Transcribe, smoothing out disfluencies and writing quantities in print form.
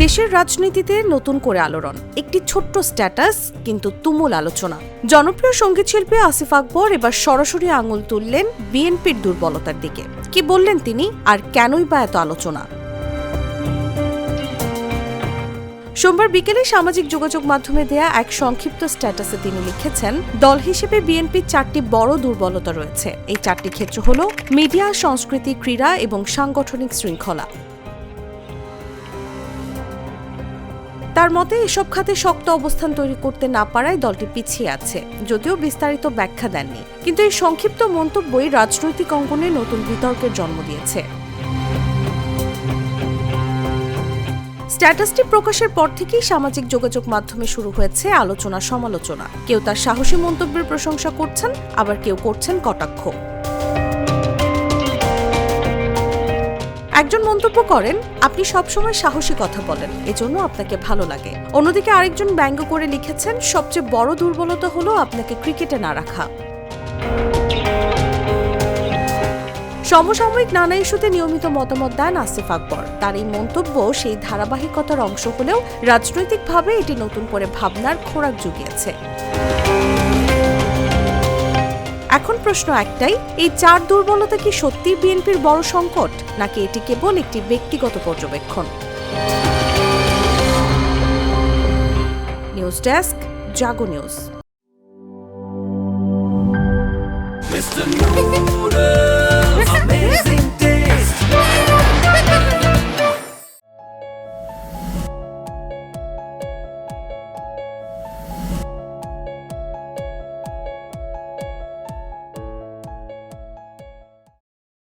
দেশের রাজনীতিতে নতুন করে আলোড়ন, একটি ছোট্ট স্ট্যাটাস কিন্তু তুমুল আলোচনা। জনপ্রিয় সঙ্গীতশিল্পী আসিফ আকবর এবার সরাসরি আঙুল তুললেন বিএনপির দুর্বলতার দিকে। কি বললেন তিনি, আর কেনই বা এত আলোচনা? সোমবার বিকেলে সামাজিক যোগাযোগ মাধ্যমে দেয়া এক সংক্ষিপ্ত স্ট্যাটাসে তিনি লিখেছেন, দল হিসেবে বিএনপির 4টি বড় দুর্বলতা রয়েছে। এই 4টি ক্ষেত্র হল মিডিয়া, সংস্কৃতি, ক্রীড়া এবং সাংগঠনিক শৃঙ্খলা। তার মতে এসব খাতে শক্ত অবস্থান তৈরি করতে না পারায় দলটি পিছিয়ে আছে, যদিও বিস্তারিত ব্যাখ্যা দেননি। কিন্তু এই সংক্ষিপ্ত মন্তব্যই রাজনৈতিক অঙ্গনে নতুন বিতর্কের জন্ম দিয়েছে। স্ট্যাটাসটি প্রকাশের পর থেকেই সামাজিক যোগাযোগ মাধ্যমে শুরু হয়েছে আলোচনা সমালোচনা। কেউ তার সাহসী মন্তব্যের প্রশংসা করছেন, আবার কেউ করছেন কটাক্ষ। একজন মন্তব্য করেন, আপনি সবসময় সাহসী কথা বলেন, এজন্য আপনাকে ভালো লাগে। অন্যদিকে আরেকজন ব্যঙ্গ করে লিখেছেন, সবচেয়ে বড় দুর্বলতা হলো আপনাকে ক্রিকেটে না রাখা। সমসাময়িক নানা ইস্যুতে নিয়মিত মতামত দেন আসিফ আকবর। তার এই মন্তব্য সেই ধারাবাহিকতার অংশ হলেও রাজনৈতিকভাবে এটি নতুন করে ভাবনার খোরাক জুগিয়েছে। এখন প্রশ্ন একটাই, এই 4 দুর্বলতা কি সত্যি বিএনপির বড় সংকট, নাকি এটি কেবল একটি ব্যক্তিগত পর্যবেক্ষণ? নিউজ ডেস্ক, জাগো নিউজ।